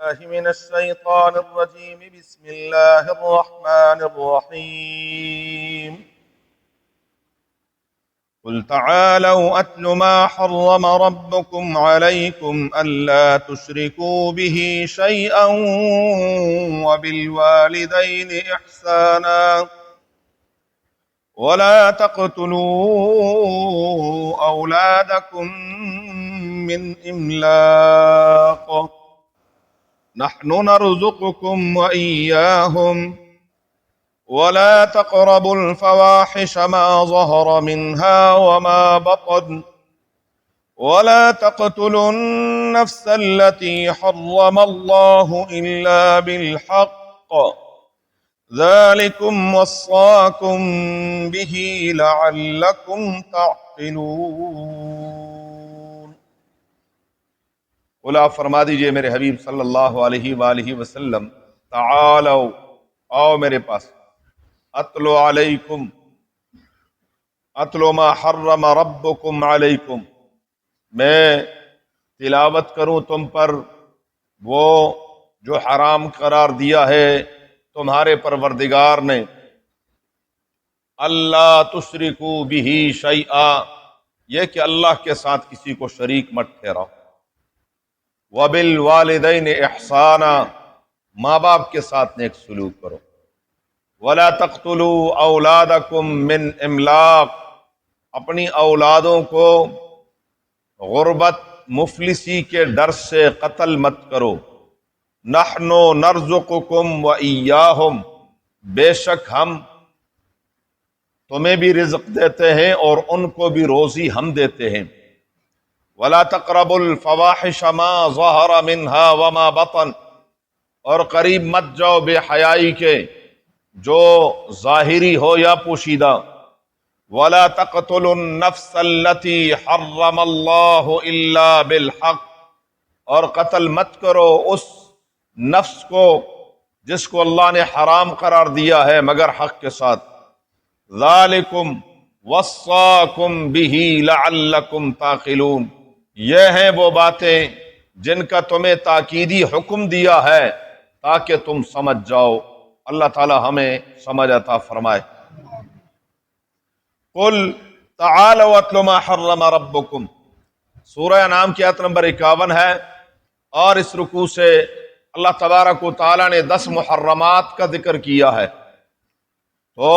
بالله من الشيطان الرجيم. بسم الله الرحمن الرحيم. قل تعالوا أتل ما حرم ربكم عليكم ألا تشركوا به شيئا وبالوالدين إحسانا ولا تقتلوا أولادكم من إملاق نحن نرزقكم وإياهم ولا تقربوا الفواحش ما ظهر منها وما بطن ولا تقتلوا النفس التي حرم الله إلا بالحق ذلكم وصاكم به لعلكم تعقلون. قل آپ فرما دیجئے میرے حبیب صلی اللہ علیہ وآلہ وسلم، تعالو، آؤ میرے پاس، اتلو علیکم، اتلو ما حرم ربکم علیکم، میں تلاوت کروں تم پر وہ جو حرام قرار دیا ہے تمہارے پروردگار نے، اللہ تشرکو بہ شیئا، یہ کہ اللہ کے ساتھ کسی کو شریک مت ٹھہراؤ، وبالوالدین احسانا، ماں باپ کے ساتھ نیک سلوک کرو، ولا تقتلوا اولادکم من املاق، اپنی اولادوں کو غربت مفلسی کے ڈر سے قتل مت کرو، نحن نرزقکم وإیاہم، بے شک ہم تمہیں بھی رزق دیتے ہیں اور ان کو بھی روزی ہم دیتے ہیں، ولا تقربوا الفواحش ما ظہر منها وما بطن، اور قریب مت جاؤ بے حیائی کے جو ظاہری ہو یا پوشیدہ، ولا تقتلوا النفس التي حرم اللہ الا بالحق، اور قتل مت کرو اس نفس کو جس کو اللہ نے حرام قرار دیا ہے مگر حق کے ساتھ، ذالکم وصاکم بہ لعلکم تعقلون، یہ ہیں وہ باتیں جن کا تمہیں تاکیدی حکم دیا ہے تاکہ تم سمجھ جاؤ۔ اللہ تعالی ہمیں سمجھ عطا فرمائے۔ قل تعالوا اتل ما حرم ربکم، سورہ انعام کی آیت نمبر 51 ہے، اور اس رکوع سے اللہ تبارک و تعالی نے 10 محرمات کا ذکر کیا ہے، تو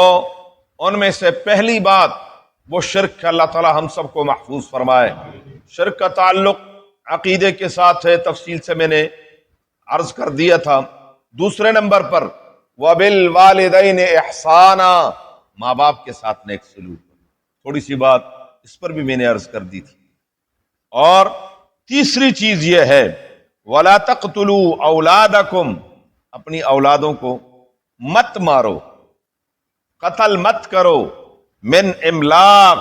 ان میں سے پہلی بات وہ شرک ہے، اللہ تعالی ہم سب کو محفوظ فرمائے۔ شرک کا تعلق عقیدے کے ساتھ ہے، تفصیل سے میں نے عرض کر دیا تھا۔ دوسرے نمبر پر وبالوالدین احسانا، ماں باپ کے ساتھ نیک سلوک، تھوڑی سی بات اس پر بھی میں نے عرض کر دی تھی۔ اور تیسری چیز یہ ہے وَلَا تَقْتُلُوا أَوْلَادَكُمْ، اپنی اولادوں کو مت مارو، قتل مت کرو، من املاق،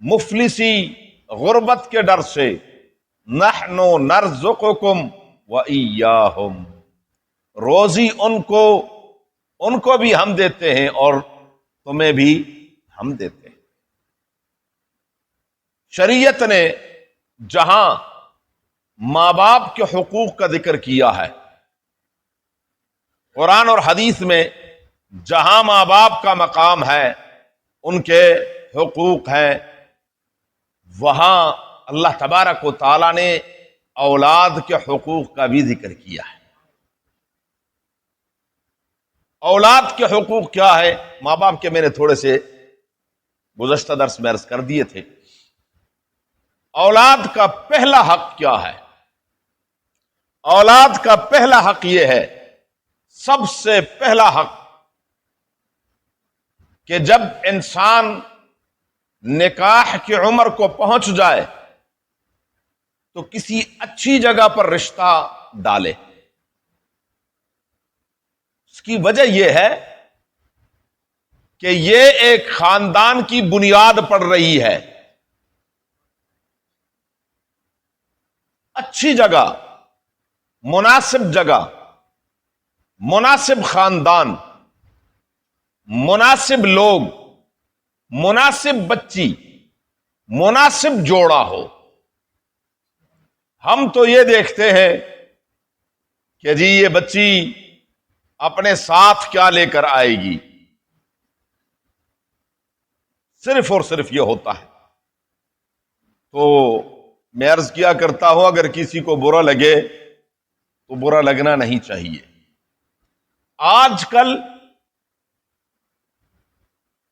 مفلسی غربت کے ڈر سے، نحن نرزقکم وإیاہم، روزی ان کو بھی ہم دیتے ہیں اور تمہیں بھی ہم دیتے ہیں۔ شریعت نے جہاں ماں باپ کے حقوق کا ذکر کیا ہے، قرآن اور حدیث میں جہاں ماں باپ کا مقام ہے، ان کے حقوق ہیں، وہاں اللہ تبارک و تعالی نے اولاد کے حقوق کا بھی ذکر کیا ہے۔ اولاد کے حقوق کیا ہے؟ ماں باپ کے میں نے تھوڑے سے گزشتہ درس میں عرض کر دیے تھے۔ اولاد کا پہلا حق کیا ہے؟ اولاد کا پہلا حق یہ ہے، سب سے پہلا حق، کہ جب انسان نکاح کی عمر کو پہنچ جائے تو کسی اچھی جگہ پر رشتہ ڈالے۔ اس کی وجہ یہ ہے کہ یہ ایک خاندان کی بنیاد پڑ رہی ہے۔ اچھی جگہ، مناسب جگہ، مناسب خاندان، مناسب لوگ، مناسب بچی، مناسب جوڑا ہو۔ ہم تو یہ دیکھتے ہیں کہ جی یہ بچی اپنے ساتھ کیا لے کر آئے گی، صرف اور صرف یہ ہوتا ہے۔ تو میں عرض کیا کرتا ہوں اگر کسی کو برا لگے تو برا لگنا نہیں چاہیے۔ آج کل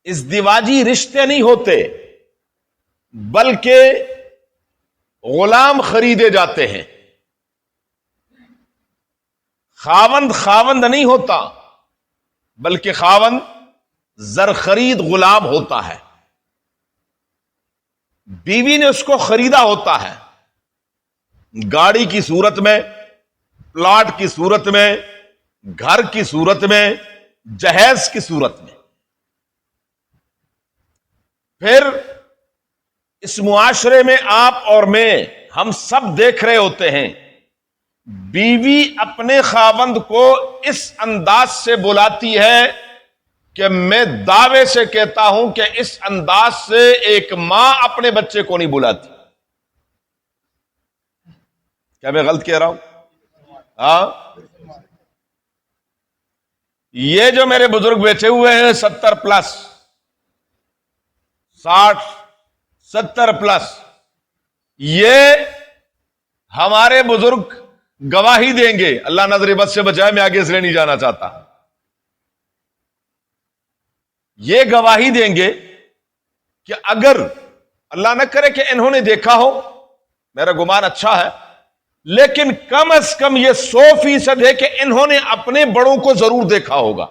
ازدواجی رشتے نہیں ہوتے بلکہ غلام خریدے جاتے ہیں۔ خاوند نہیں ہوتا بلکہ خاوند زر خرید غلام ہوتا ہے، بیوی نے اس کو خریدا ہوتا ہے، گاڑی کی صورت میں، پلاٹ کی صورت میں، گھر کی صورت میں، جہیز کی صورت میں۔ پھر اس معاشرے میں آپ اور میں ہم سب دیکھ رہے ہوتے ہیں، بیوی اپنے خاوند کو اس انداز سے بلاتی ہے کہ میں دعوے سے کہتا ہوں کہ اس انداز سے ایک ماں اپنے بچے کو نہیں بلاتی۔ کیا میں غلط کہہ رہا ہوں؟ ہاں، یہ جو میرے بزرگ بیٹھے ہوئے ہیں 70 پلس، 60 70 پلس، یہ ہمارے بزرگ گواہی دیں گے، اللہ نظر بد سے بچائے، میں آگے اس لیے نہیں جانا چاہتا، یہ گواہی دیں گے کہ اگر اللہ نہ کرے کہ انہوں نے دیکھا ہو، میرا گمان اچھا ہے، لیکن کم از کم یہ 100% ہے کہ انہوں نے اپنے بڑوں کو ضرور دیکھا ہوگا۔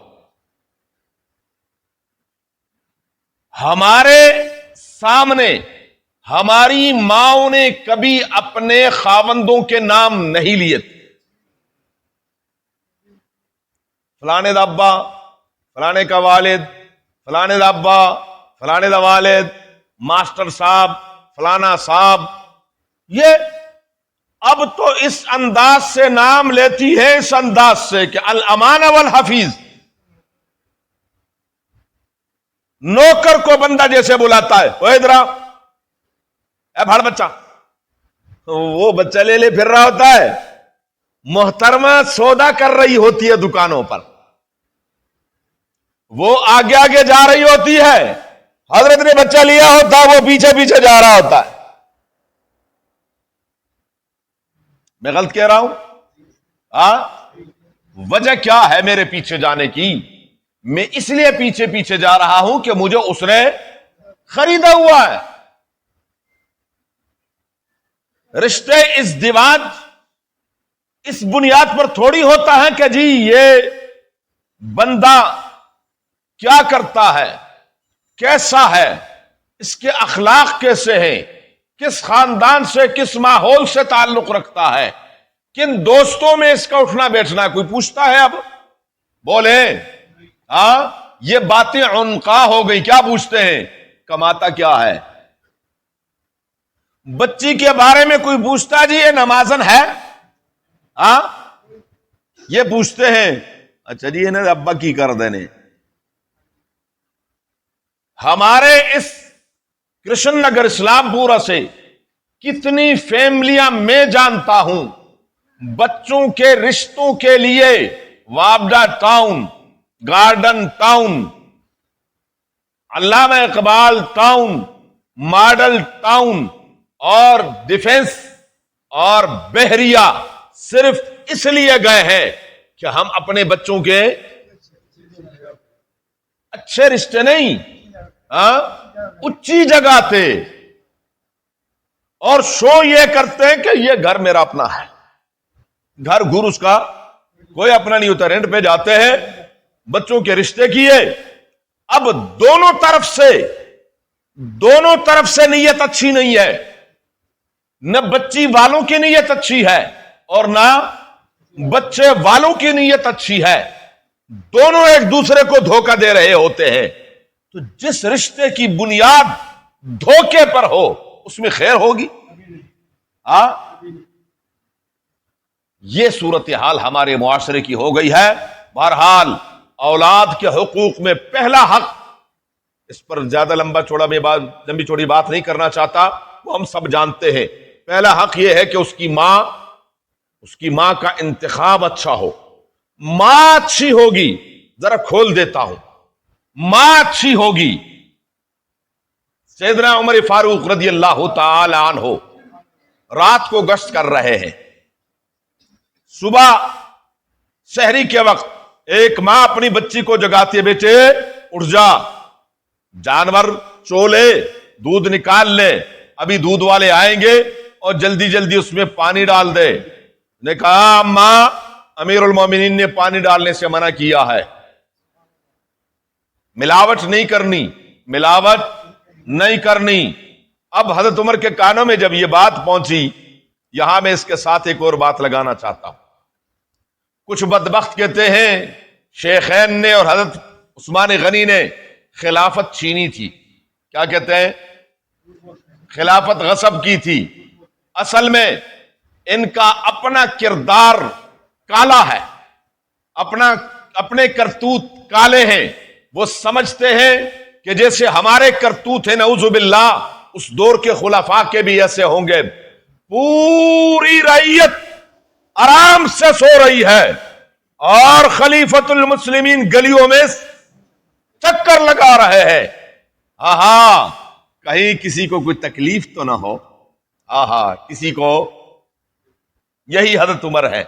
ہمارے سامنے ہماری ماؤں نے کبھی اپنے خاوندوں کے نام نہیں لیے تھے، فلانے دا ابا، فلانے کا والد، فلانے دا ابا، فلانے دا والد، ماسٹر صاحب، فلانا صاحب۔ یہ اب تو اس انداز سے نام لیتی ہے، اس انداز سے کہ الامان والحفیظ، نوکر کو بندہ جیسے بلاتا ہے، وہ ادھر آ، اے بھاڑ بچہ، وہ بچہ لے لے پھر رہا ہوتا ہے، محترمہ سودا کر رہی ہوتی ہے دکانوں پر، وہ آگے آگے جا رہی ہوتی ہے، حضرت نے بچہ لیا ہوتا ہے، وہ پیچھے پیچھے جا رہا ہوتا ہے۔ میں غلط کہہ رہا ہوں؟ وجہ کیا ہے میرے پیچھے جانے کی؟ میں اس لیے پیچھے پیچھے جا رہا ہوں کہ مجھے اس نے خریدا ہوا ہے۔ رشتے ازدواج اس بنیاد پر تھوڑی ہوتا ہے کہ جی یہ بندہ کیا کرتا ہے، کیسا ہے، اس کے اخلاق کیسے ہیں، کس خاندان سے، کس ماحول سے تعلق رکھتا ہے، کن دوستوں میں اس کا اٹھنا بیٹھنا، کوئی پوچھتا ہے؟ اب بولے ہاں، یہ باتیں عنقا ہو گئی۔ کیا پوچھتے ہیں؟ کماتا کیا ہے؟ بچی کے بارے میں کوئی پوچھتا جی یہ نمازن ہے؟ ہاں، یہ پوچھتے ہیں۔ اچھا جی انہیں ابا کی کر دینے۔ ہمارے اس کرشن نگر اسلام پورا سے کتنی فیملیاں میں جانتا ہوں بچوں کے رشتوں کے لیے وابڈا ٹاؤن، گارڈن ٹاؤن، علامہ اقبال ٹاؤن، ماڈل ٹاؤن اور ڈیفنس اور بحریہ صرف اس لیے گئے ہیں کہ ہم اپنے بچوں کے اچھے رشتے نہیں، اچھی جگہ تھے، اور شو یہ کرتے ہیں کہ یہ گھر میرا اپنا ہے، گھر گھر اس کا کوئی اپنا نہیں ہوتا، رینٹ پہ جاتے ہیں، بچوں کے رشتے کیے۔ اب دونوں طرف سے نیت اچھی نہیں ہے، نہ بچی والوں کی نیت اچھی ہے اور نہ بچے والوں کی نیت اچھی ہے، دونوں ایک دوسرے کو دھوکہ دے رہے ہوتے ہیں۔ تو جس رشتے کی بنیاد دھوکے پر ہو اس میں خیر ہوگی؟ یہ صورتحال ہمارے معاشرے کی ہو گئی ہے۔ بہرحال اولاد کے حقوق میں پہلا حق، اس پر زیادہ لمبی چوڑی بات نہیں کرنا چاہتا، وہ ہم سب جانتے ہیں۔ پہلا حق یہ ہے کہ اس کی ماں اس کی ماں کا انتخاب اچھا ہو. ماں اچھی ہوگی، ذرا کھول دیتا ہوں، ماں اچھی ہوگی. سیدنا عمر فاروق رضی اللہ تعالی عنہ رات کو گشت کر رہے ہیں. صبح سحری کے وقت ایک ماں اپنی بچی کو جگاتی ہے، بیٹے اٹھ جا، جانور چولے، دودھ نکال لے، ابھی دودھ والے آئیں گے اور جلدی جلدی اس میں پانی ڈال دے. نے کہا ماں، امیر المومنین نے پانی ڈالنے سے منع کیا ہے، ملاوٹ نہیں کرنی، ملاوٹ نہیں کرنی. اب حضرت عمر کے کانوں میں جب یہ بات پہنچی، یہاں میں اس کے ساتھ ایک اور بات لگانا چاہتا ہوں. کچھ بدبخت کہتے ہیں شیخین نے اور حضرت عثمان غنی نے خلافت چھینی تھی. کیا کہتے ہیں؟ خلافت غصب کی تھی. اصل میں ان کا اپنا کردار کالا ہے، اپنے کرتوت کالے ہیں. وہ سمجھتے ہیں کہ جیسے ہمارے کرتوت ہیں، نعوذ باللہ اس دور کے خلفاء کے بھی ایسے ہوں گے. پوری رعیت آرام سے سو رہی ہے اور خلیفۃ المسلمین گلیوں میں چکر لگا رہے ہیں. آہا، کہیں کسی کو کوئی تکلیف تو نہ ہو. آہا، کسی کو. یہی حضرت عمر ہے.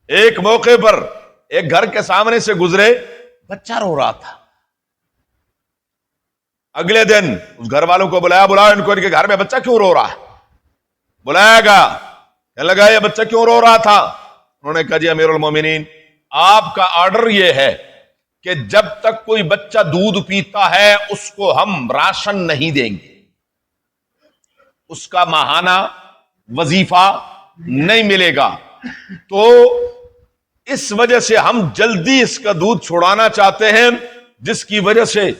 ایک موقع پر ایک گھر کے سامنے سے گزرے، بچہ رو رہا تھا. اگلے دن اس گھر والوں کو بلایا ان کو، ان کے گھر میں بچہ کیوں رو رہا ہے؟ بلایا گیا، کہنے لگا یہ بچہ کیوں رو رہا تھا؟ انہوں نے کہا جی امیر المومنین، آپ کا آرڈر یہ ہے کہ جب تک کوئی بچہ دودھ پیتا ہے اس کو ہم راشن نہیں دیں گے، اس کا ماہانہ وظیفہ نہیں ملے گا. تو اس وجہ سے ہم جلدی اس کا دودھ چھڑانا چاہتے ہیں، جس کی وجہ سے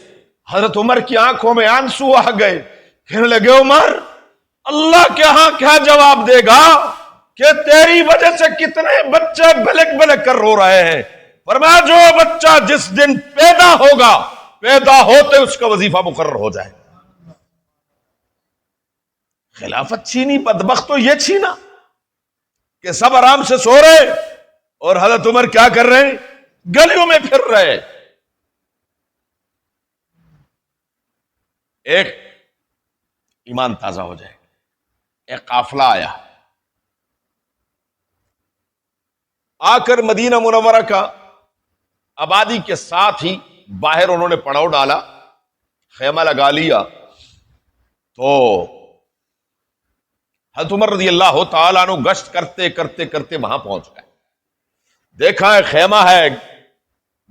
حضرت عمر کی آنکھوں میں آنسو آ گئے. کہنے لگے عمر، اللہ کے ہاں کیا جواب دے گا کہ تیری وجہ سے کتنے بچے بلک بلک کر رو رہے ہیں. فرمایا جو بچہ جس دن پیدا ہوگا، پیدا ہوتے اس کا وظیفہ مقرر ہو جائے. خلافت چھینی، بدبخت تو یہ چھینا کہ سب آرام سے سو رہے اور حضرت عمر کیا کر رہے ہیں؟ گلیوں میں پھر رہے. ایک ایمان تازہ ہو جائے، ایک قافلہ آیا، آ کر مدینہ منورہ کا آبادی کے ساتھ ہی باہر انہوں نے پڑاؤ ڈالا، خیمہ لگا لیا. تو حضرت عمر رضی اللہ تعالیٰ عنہ گشت کرتے کرتے کرتے وہاں پہنچ گئے. دیکھا ہے خیمہ ہے،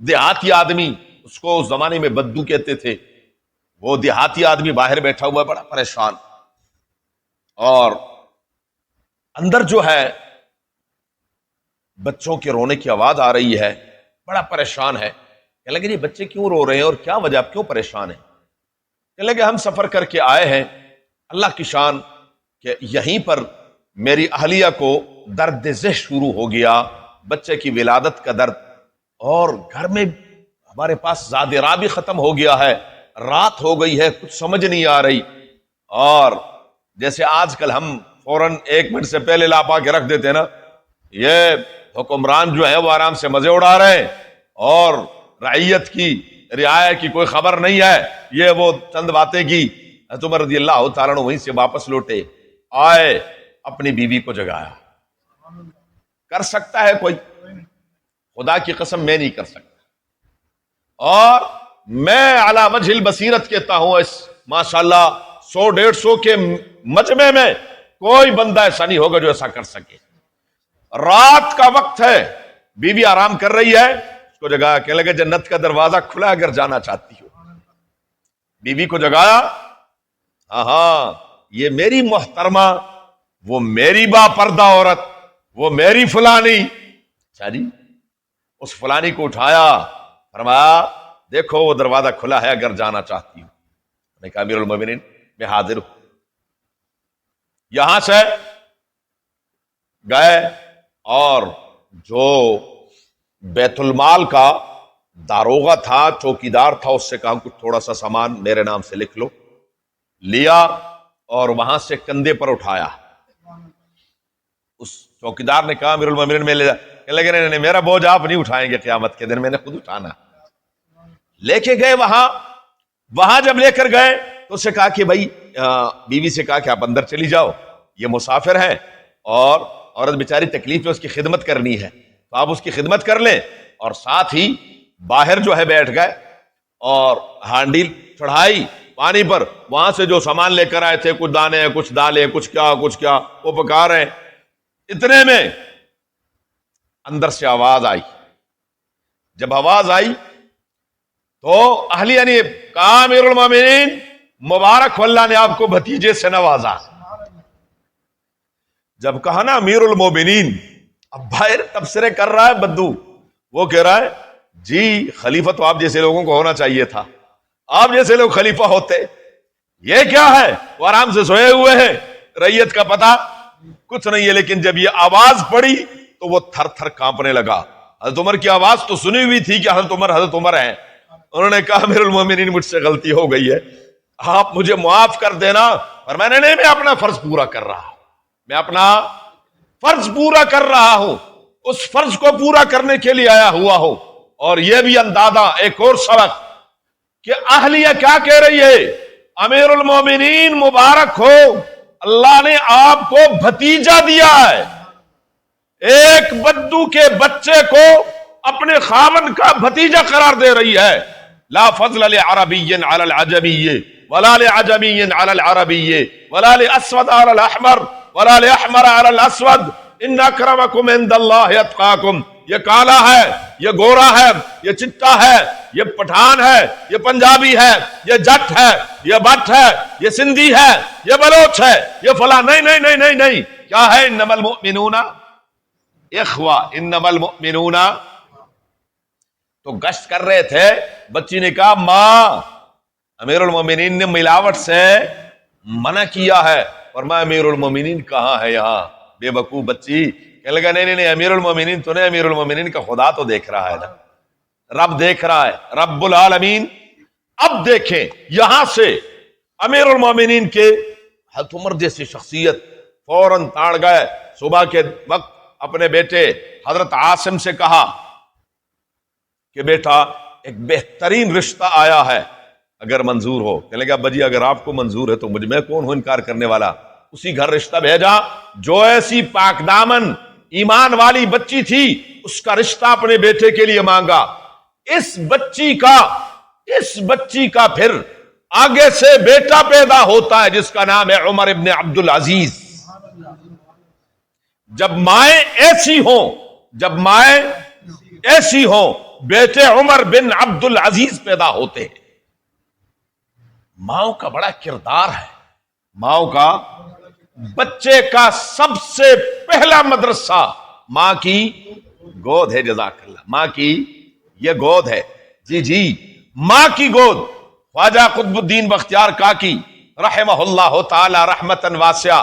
دیہاتی آدمی، اس کو اس زمانے میں بدو کہتے تھے. وہ دیہاتی آدمی باہر بیٹھا ہوا ہے بڑا پریشان، اور اندر جو ہے بچوں کے رونے کی آواز آ رہی ہے، بڑا پریشان ہے. کہنے لگے یہ بچے کیوں رو رہے ہیں اور کیا وجہ، آپ کیوں پریشان ہیں؟ کہنے لگے ہم سفر کر کے آئے ہیں، اللہ کی شان کہ یہیں پر میری اہلیہ کو درد ذہ شروع ہو گیا، بچے کی ولادت کا درد، اور گھر میں ہمارے پاس زاد راہ بھی ختم ہو گیا ہے، رات ہو گئی ہے، کچھ سمجھ نہیں آ رہی. اور جیسے آج کل ہم فوراً 1 منٹ سے پہلے لاپا کے رکھ دیتے ہیں نا، یہ حکمران جو ہے وہ آرام سے مزے اڑا رہے ہیں اور رعیت کی رعایا کی کوئی خبر نہیں ہے. یہ وہ چند باتیں کی. حضرت عمر رضی اللہ تعالیٰ عنہ وہیں سے واپس لوٹے، آئے، اپنی بیوی کو جگایا. کر سکتا ہے کوئی؟ خدا کی قسم میں نہیں کر سکتا. اور میں علی وجہ البصیرت کہتا ہوں، اس ماشاءاللہ 100-150 کے مجمع میں کوئی بندہ ایسا نہیں ہوگا جو ایسا کر سکے. رات کا وقت ہے، بیوی آرام کر رہی ہے، اس کو جگایا. کہنے لگے جنت کا دروازہ کھلا اگر جانا چاہتی ہو. بیوی کو جگایا. ہاں یہ میری محترمہ، وہ میری با پردہ عورت، وہ میری فلانی. اچھا جی، اس فلانی کو اٹھایا، فرمایا دیکھو وہ دروازہ کھلا ہے اگر جانا چاہتی ہوں. میں نے کہا امیر المومنین میں حاضر ہوں. یہاں سے گئے اور جو بیت المال کا داروغہ تھا، چوکیدار تھا، اس سے کہا کچھ تھوڑا سا سامان میرے نام سے لکھ لو. لیا اور وہاں سے کندھے پر اٹھایا. اس چوکیدار نے کہا امیر المومنین میں لے جا، کہنے لگے نہیں میرا بوجھ آپ نہیں اٹھائیں گے قیامت کے دن، میں نے خود اٹھانا۔ لے کے گئے وہاں جب لے کر گئے تو اسے کہا کہ بھائی بیوی سے کہا کہ آپ اندر چلی جاؤ، یہ مسافر ہے اور عورت بیچاری تکلیف ہے، اس کی خدمت کرنی ہے، تو آپ اس کی خدمت کر لیں۔ اور ساتھ ہی باہر جو ہے بیٹھ گئے اور ہانڈی چڑھائی پانی پر، وہاں سے جو سامان لے کر آئے تھے، کچھ دانے کچھ دالیں کچھ کیا وہ پکا رہے ہیں۔ اتنے میں اندر سے آواز آئی، جب آواز آئی تو اہلیہ نے کہا امیر المومنین مبارک ہو، اللہ نے آپ کو بھتیجے سے نوازا۔ جب کہا نا امیر المومنین، اب باہر تبصرے کر رہا ہے بدو، وہ کہہ رہا ہے جی خلیفہ تو آپ جیسے لوگوں کو ہونا چاہیے تھا، آپ جیسے لوگ خلیفہ ہوتے، یہ کیا ہے؟ وہ آرام سے سوئے ہوئے ہیں، رعیت کا پتہ کچھ نہیں ہے۔ لیکن جب یہ آواز پڑی تو وہ تھر تھر کانپنے لگا۔ حضرت عمر کی آواز تو سنی ہوئی تھی کہ حضرت عمر ہیں، انہوں نے کہا امیر المومنین مجھ سے غلطی ہو گئی ہے، آپ مجھے معاف کر دینا۔ اور میں نے نہیں، میں اپنا فرض پورا کر رہا ہوں، میں اپنا فرض پورا کر رہا ہوں، اس فرض کو پورا کرنے کے لیے آیا ہوا ہوں۔ اور یہ بھی اندازہ ایک اور سبق کہ اہلیہ کیا کہہ رہی ہے، امیر المومنین مبارک ہو، اللہ نے آپ کو بھتیجا دیا ہے۔ ایک بدو کے بچے کو اپنے خاوند کا بھتیجا قرار دے رہی ہے۔ لا فضل لعربی علی العجمی ولا لعجمی علی العربی ولا لاسود علی الاحمر ولا لاحمر علی الاسود ان اکرمکم عند اللہ اتقاکم۔ یہ کالا ہے، یہ گورا ہے، یہ چٹا ہے، یہ پٹھان ہے، یہ پنجابی ہے، یہ جٹ ہے، یہ بٹ ہے، یہ سندھی ہے، یہ بلوچ ہے، یہ فلاں، نہیں، کیا ہے؟ انما المؤمنون اخوہ، انما المؤمنون۔ تو گشت کر رہے تھے، بچی نے کہا ماں امیر المومنین نے ملاوٹ سے منع کیا ہے۔ اور میں امیر المومنین کہاں ہے یہاں؟ بے وقوف بچی کہنے لگا نہیں، امیر المومنین تو نہیں، امیر المومنین کا خدا تو دیکھ رہا ہے نا، رب دیکھ رہا ہے، رب العالمین۔ اب دیکھیں یہاں سے امیر المومنین کے حضرت عمر جیسی شخصیت فوراً تاڑ گئے، صبح کے وقت اپنے بیٹے حضرت عاصم سے کہا کہ بیٹا ایک بہترین رشتہ آیا ہے، اگر منظور ہو۔ کہنے لگا ابا جی اگر آپ کو منظور ہے تو میں کون ہوں انکار کرنے والا۔ اسی گھر رشتہ بھیجا، جو ایسی پاک دامن ایمان والی بچی تھی اس کا رشتہ اپنے بیٹے کے لیے مانگا۔ اس بچی کا پھر آگے سے بیٹا پیدا ہوتا ہے جس کا نام ہے عمر ابن عبد العزیز۔ جب مائیں ایسی ہوں بیٹے عمر بن عبد العزیز پیدا ہوتے ہیں۔ ماؤں کا بڑا کردار ہے، ماؤں کا، بچے کا سب سے پہلا مدرسہ ماں کی گود ہے۔ جزاک اللہ، ماں کی یہ گود ہے، جی ماں کی گود۔ خواجہ قطب الدین بختیار کاکی رحمہ اللہ تعالی رحمتاً واسعہ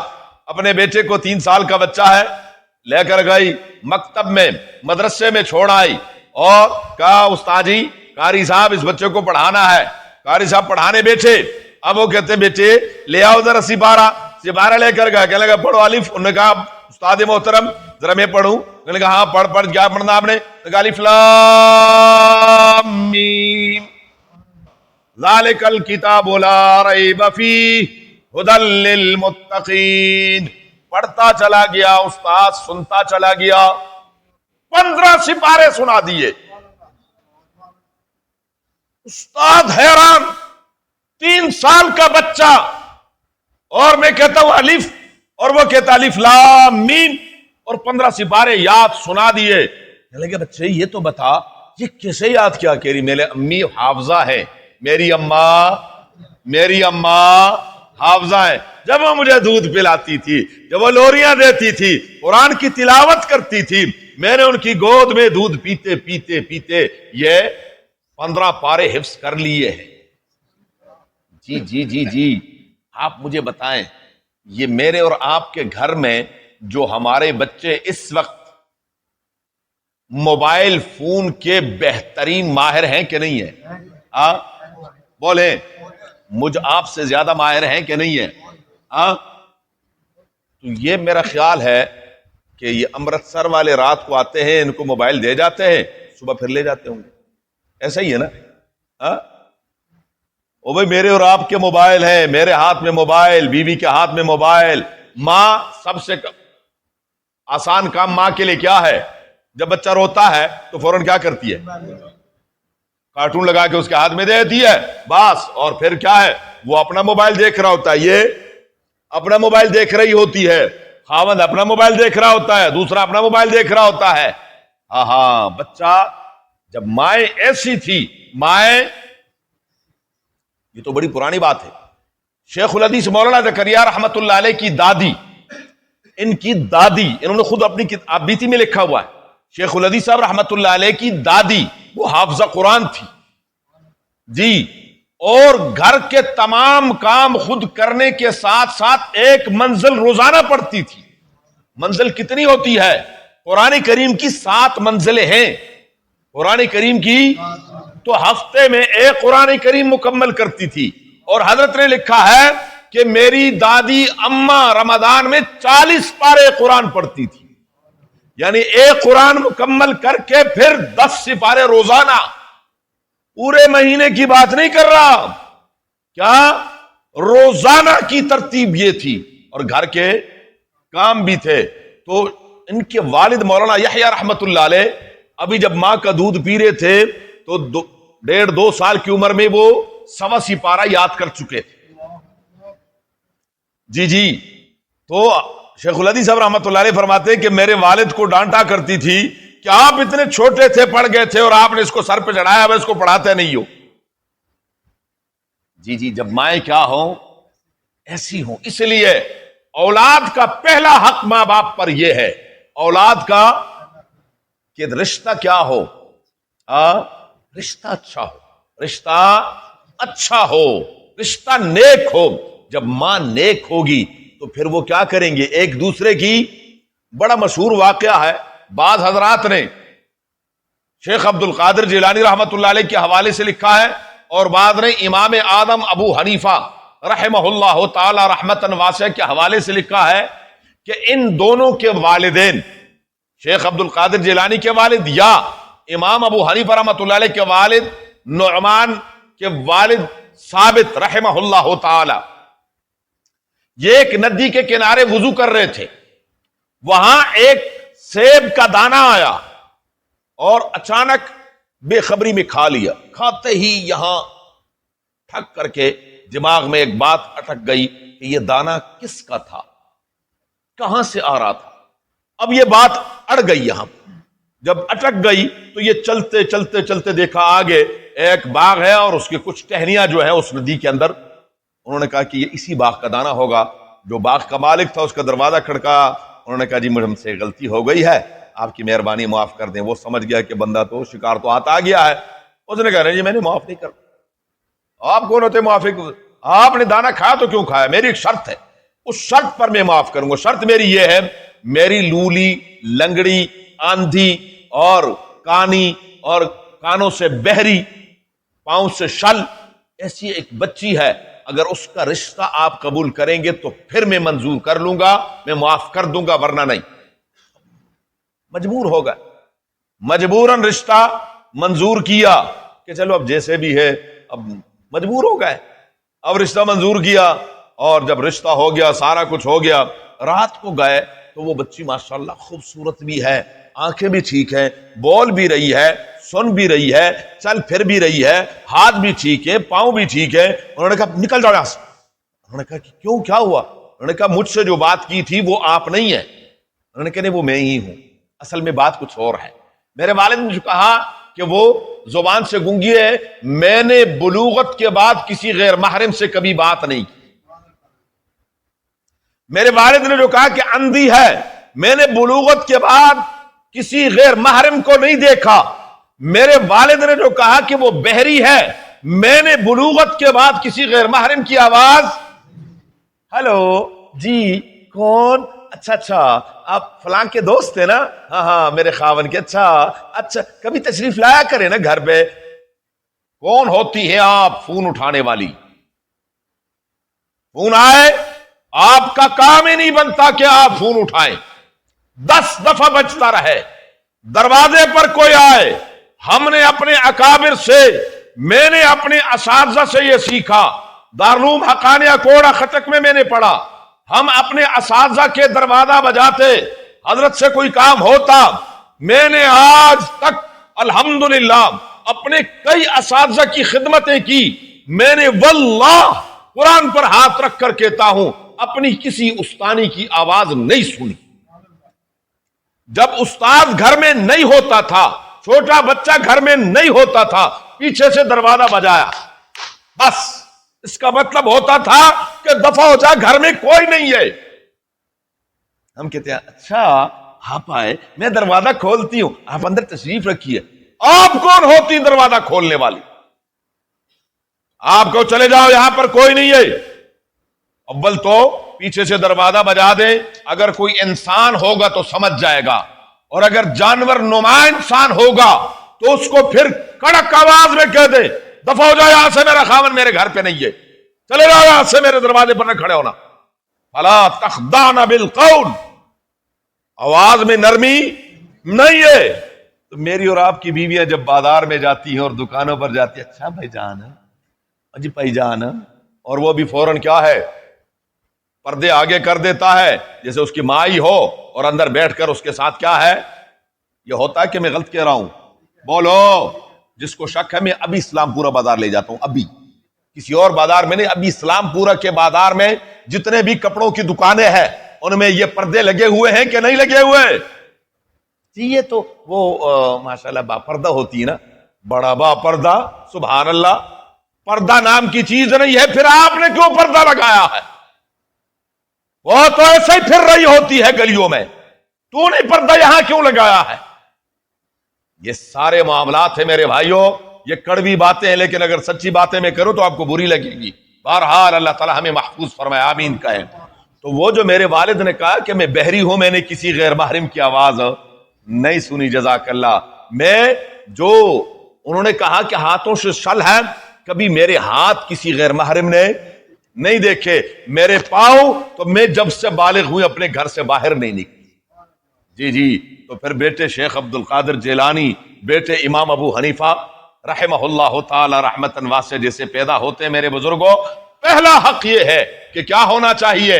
اپنے بیٹے کو 3 سال کا بچہ ہے، لے کر گئی مکتب میں، مدرسے میں چھوڑ آئی اور کہا استاد جی قاری صاحب اس بچے کو پڑھانا ہے۔ قاری صاحب پڑھانے بیٹھے، اب وہ کہتے بیٹے لے آؤ ذرا سپارہ لے کر گئے، کہنے لگا پڑھو الف۔ انہوں نے کہا استاد محترم ذرا میں پڑھوں؟ انہوں نے کہا ہاں پڑھ، کیا پڑھنا آپ نے؟ کہا الف لام میم ذالک الکتاب لا ریب فیہ ھدی للمتقین۔ پڑھتا چلا گیا استاد، سنتا چلا گیا، 15 سپارے سنا دیے۔ استاد حیران، 3 سال کا بچہ، اور میں کہتا ہوں الف اور وہ کہتا الف لام میم، اور 15 سپارے یاد سنا دیے۔ کہنے لگے بچے یہ تو بتا یہ کیسے یاد کیا؟ کہہ رہی میرے امی حافظہ ہے، میری اماں حافظہ ہے۔ جب وہ مجھے دودھ پلاتی تھی، جب وہ لوریاں دیتی تھی، قرآن کی تلاوت کرتی تھی، میں نے ان کی گود میں دودھ پیتے پیتے پیتے یہ 15 پارے حفظ کر لیے ہیں۔ جی آپ مجھے بتائیں یہ میرے اور آپ کے گھر میں جو ہمارے بچے اس وقت موبائل فون کے بہترین ماہر ہیں کہ نہیں ہیں؟ بولیں مجھ آپ سے زیادہ ماہر ہیں کہ نہیں ہیں؟ تو یہ میرا خیال ہے کہ یہ امرتسر والے رات کو آتے ہیں، ان کو موبائل دے جاتے ہیں، صبح پھر لے جاتے ہوں گے. ایسا ہی ہے نا؟ او بھائی میرے اور آپ کے موبائل ہیں، میرے ہاتھ میں موبائل، بیوی کے ہاتھ میں موبائل. ماں سب سے آسان کام ماں کے لیے کیا ہے؟ جب بچہ روتا ہے تو فوراً کیا کرتی ہے؟ کارٹون لگا کے اس کے ہاتھ میں دے دیتی ہے بس. اور پھر کیا ہے؟ وہ اپنا موبائل دیکھ رہا ہوتا ہے، یہ اپنا موبائل دیکھ رہی ہوتی ہے، خاوند اپنا موبائل دیکھ رہا ہوتا ہے، دوسرا اپنا موبائل دیکھ رہا ہوتا ہے. ہاں بچہ جب مائیں ایسی تھی، مائیں، یہ تو بڑی پرانی بات ہے. شیخ الحدیث مولانا زکریا رحمت اللہ علیہ کی دادی، ان کی دادی، انہوں نے خود اپنی کتاب بیتی میں لکھا ہوا ہے، شیخ الحدیث صاحب رحمت اللہ علیہ کی دادی وہ حافظہ قرآن تھی جی، اور گھر کے تمام کام خود کرنے کے ساتھ ساتھ ایک منزل روزانہ پڑھتی تھی. منزل کتنی ہوتی ہے؟ قرآن کریم کی 7 منزلیں ہیں قرآن کریم کی، تو ہفتے میں ایک قرآن کریم مکمل کرتی تھی. اور حضرت نے لکھا ہے کہ میری دادی اماں رمضان میں 40 پارے قرآن پڑھتی تھی، یعنی ایک قرآن مکمل کر کے پھر 10 سپارے روزانہ. پورے مہینے کی بات نہیں کر رہا، کیا روزانہ کی ترتیب یہ تھی، اور گھر کے کام بھی تھے. تو ان کے والد مولانا یحییٰ رحمت اللہ علیہ ابھی جب ماں کا دودھ پی رہے تھے تو 1.5-2 سال کی عمر میں وہ 1.25 سپارہ یاد کر چکے تھے. جی تو شیخ الحدیث صاحب رحمت اللہ علیہ فرماتے ہیں کہ میرے والد کو ڈانٹا کرتی تھی کہ آپ اتنے چھوٹے تھے، پڑھ گئے تھے، اور آپ نے اس کو سر پہ چڑھایا، اب اس کو پڑھاتے نہیں ہو. جی جب مائیں کیا ہوں، ایسی ہوں. اس لیے اولاد کا پہلا حق ماں باپ پر یہ ہے، اولاد کا کہ رشتہ کیا ہو، رشتہ اچھا ہو، رشتہ اچھا ہو، رشتہ نیک ہو. جب ماں نیک ہوگی تو پھر وہ کیا کریں گے؟ ایک دوسرے کی. بڑا مشہور واقعہ ہے، بعض حضرات نے شیخ عبد القادر جیلانی رحمت اللہ علیہ کے حوالے سے لکھا ہے، اور بعض نے امام اعظم ابو حنیفہ رحمہ اللہ تعالی رحمتاً واسعہ کے حوالے سے لکھا ہے کہ ان دونوں کے والدین، شیخ عبد القادر جیلانی کے والد یا امام ابو حنیفہ رحمۃ اللہ علیہ کے والد نعمان کے والد ثابت رحمہ اللہ تعالی، یہ ایک ندی کے کنارے وضو کر رہے تھے. وہاں ایک سیب کا دانہ آیا اور اچانک بے خبری میں کھا لیا. کھاتے ہی یہاں ٹھک کر کے دماغ میں ایک بات اٹک گئی کہ یہ دانہ کس کا تھا، کہاں سے آ رہا تھا. اب یہ بات اڑ گئی یہاں. جب اٹک گئی تو یہ چلتے چلتے چلتے دیکھا آگے ایک باغ ہے، اور اس کے کچھ ٹہنیاں جو ہے اس ندی کے اندر. انہوں نے کہا کہ یہ اسی باغ کا دانہ ہوگا. جو باغ کا مالک تھا اس کا دروازہ کھڑکا. انہوں نے کہا جی مجھ سے غلطی ہو گئی ہے، آپ کی مہربانی معاف کر دیں. وہ سمجھ گیا کہ بندہ تو شکار تو ہاتھ آ گیا ہے. اس نے کہا نہیں جی میں نے معاف نہیں کر. آپ کون ہوتے معافی؟ آپ نے دانہ کھایا تو کیوں کھایا؟ میری ایک شرط ہے، اس شرط پر میں معاف کروں گا. شرط میری یہ ہے، میری لولی، لنگڑی، آندھی اور کانی اور کانوں سے بہری، پاؤں سے شل ایسی ایک بچی ہے، اگر اس کا رشتہ آپ قبول کریں گے تو پھر میں منظور کر لوں گا، میں معاف کر دوں گا، ورنہ نہیں. مجبور ہوگا، مجبوراً رشتہ منظور کیا کہ چلو اب جیسے بھی ہے، اب مجبور ہو گئے، اب رشتہ منظور کیا. اور جب رشتہ ہو گیا، سارا کچھ ہو گیا، رات کو گئے تو وہ بچی ماشاءاللہ خوبصورت بھی ہے، آنکھیں بھی ٹھیک ہیں، بول بھی رہی ہے، سن بھی رہی ہے، چل پھر بھی رہی ہے، ہاتھ بھی ٹھیک ہے، پاؤں بھی ٹھیک ہے. انہوں نے کہا نکل جاؤ یہاں سے. انہوں نے کہا کہ کیوں، کیا ہوا؟ انہوں نے کہا مجھ سے جو بات کی تھی وہ آپ نہیں ہیں. انہوں نے کہا نہیں وہ میں ہی ہوں، اصل میں بات کچھ اور ہے. میرے والد نے جو کہا کہ وہ زبان سے گونگی ہے، میں نے بلوغت کے بعد کسی غیر محرم سے کبھی بات نہیں کی. میرے والد نے جو کہا کہ اندھی ہے، میں نے بلوغت کے بعد کسی غیر محرم کو نہیں دیکھا. میرے والد نے جو کہا کہ وہ بہری ہے، میں نے بلوغت کے بعد کسی غیر محرم کی آواز، ہلو جی کون، اچھا آپ فلاں کے دوست ہیں نا، ہاں میرے خاون کے، اچھا کبھی تشریف لایا کرے نا گھر پہ. کون ہوتی ہیں آپ فون اٹھانے والی؟ فون آئے، آپ کا کام ہی نہیں بنتا کہ آپ فون اٹھائیں. 10 دفعہ بچتا رہے، دروازے پر کوئی آئے، ہم نے اپنے اکابر سے، میں نے اپنے اساتذہ سے یہ سیکھا، دارالعلوم حقانیہ کوڑا خٹک میں نے پڑھا، ہم اپنے اساتذہ کے دروازہ بجاتے، حضرت سے کوئی کام ہوتا، میں نے آج تک الحمدللہ اپنے کئی اساتذہ کی خدمتیں کی، میں نے واللہ قرآن پر ہاتھ رکھ کر کہتا ہوں اپنی کسی استانی کی آواز نہیں سنی۔ جب استاد گھر میں نہیں ہوتا تھا، چھوٹا بچہ گھر میں نہیں ہوتا تھا، پیچھے سے دروازہ بجایا، بس اس کا مطلب ہوتا تھا کہ دفع ہو جا، گھر میں کوئی نہیں ہے۔ ہم کہتے ہیں اچھا آپ آئے، میں دروازہ کھولتی ہوں، آپ اندر تشریف رکھیے۔ آپ کون ہوتی دروازہ کھولنے والی؟ آپ کو چلے جاؤ، یہاں پر کوئی نہیں ہے۔ اول تو پیچھے سے دروازہ بجا دیں، اگر کوئی انسان ہوگا تو سمجھ جائے گا، اور اگر جانور نما انسان ہوگا تو اس کو پھر کڑک آواز میں کہہ دے دفع ہو جائے، یہاں سے میرا خاوند میرے گھر پہ نہیں ہے، چلے جاؤ یہاں سے، میرے دروازے پر نہ کھڑے ہونا۔ فلا تخضعن بالقول، آواز میں نرمی نہیں ہے۔ تو میری اور آپ کی بیویاں جب بازار میں جاتی ہیں اور دکانوں پر جاتی ہیں، اچھا بھائی جان، جی بھائی جان، اور وہ بھی فوراً کیا ہے، پردے آگے کر دیتا ہے جیسے اس کی ماں ہی ہو، اور اندر بیٹھ کر اس کے ساتھ کیا ہے، یہ ہوتا ہے کہ میں غلط کہہ رہا ہوں؟ بولو، جس کو شک ہے میں ابھی اسلام پورا بازار لے جاتا ہوں، ابھی کسی اور بازار میں نہیں، ابھی اسلام پورا کے بازار میں جتنے بھی کپڑوں کی دکانیں ہیں ان میں یہ پردے لگے ہوئے ہیں کہ نہیں لگے ہوئے؟ جی یہ تو وہ ماشاءاللہ با پردہ ہوتی ہے نا، بڑا با پردہ، سبحان اللہ، پردہ نام کی چیز نہیں ہے، پھر آپ نے کیوں پردہ لگایا ہے؟ وہ تو ایسے ہی پھر رہی ہوتی ہے گلیوں میں، تو نے پردہ یہاں کیوں لگایا ہے؟ یہ سارے معاملات ہیں میرے بھائیوں، یہ کڑوی باتیں ہیں، لیکن اگر سچی باتیں میں کروں تو آپ کو بری لگے گی۔ بہرحال اللہ تعالی ہمیں محفوظ فرمائے، آمین کہیں۔ تو وہ جو میرے والد نے کہا کہ میں بحری ہوں، میں نے کسی غیر محرم کی آواز نہیں سنی، جزاک اللہ۔ میں جو انہوں نے کہا کہ ہاتھوں سے شل ہے، کبھی میرے ہاتھ کسی غیر محرم نے نہیں دیکھے، میرے پاؤں تو میں جب سے بالغ ہوئی اپنے گھر سے باہر نہیں نکلی۔ جی تو پھر بیٹے شیخ عبد القادر جیلانی، بیٹے امام ابو حنیفہ رحمہ اللہ تعالی رحمتاً واسع جیسے پیدا ہوتے ہیں میرے بزرگوں، پہلا حق یہ ہے کہ کیا ہونا چاہیے،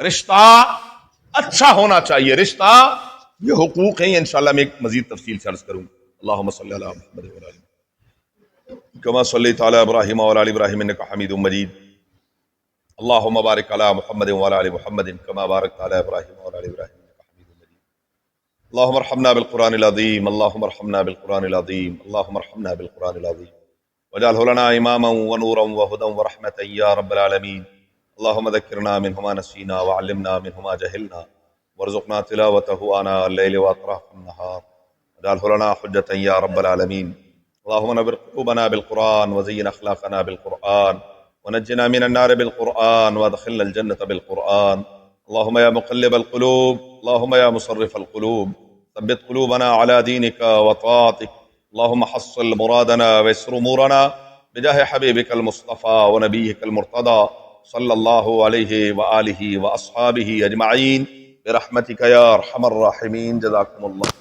رشتہ اچھا ہونا چاہیے۔ رشتہ یہ حقوق ہیں، انشاءاللہ میں ایک مزید تفصیل سے عرض کروں۔ اللہم صلی اللہ محمد وعلی آلہ کما صلیت علی ابراہیم وعلی آل ابراہیم انک حمید مجید، اللہم بارک علی محمد وعلی آل محمد کما بارکت علی ابراہیم وعلی آل ابراہیم انک حمید مجید، اللہم ارحمنا بالقرآن العظیم، اللہم ارحمنا بالقرآن العظیم، اللہم ارحمنا بالقرآن العظیم واجعلہ لنا اماما ونورا وہدی ورحمتا یا رب العالمین، اللہم ذکرنا منہ ما نسینا وعلمنا منہ ما جہلنا وارزقنا تلاوتہ آناء اللیل واطراف النہار واجعلہ لنا حجتا یا رب العالمین، اللہم نور قلوبنا بالقرآن وزین اخلاقنا بالقرآن ونجنا من النار بالقرآن وادخلنا الجنة بالقرآن، اللہم یا مقلب القلوب، اللہم یا مصرف القلوب، ثبت قلوبنا على دینک وطاعتک، اللہم حصل مرادنا ویسر امورنا بجاہ حبیبک المصطفى ونبیک المرتضى صلی اللہ علیہ وآلہ واصحابہ اجمعین برحمتک یا ارحم الراحمین، جزاکم اللہ۔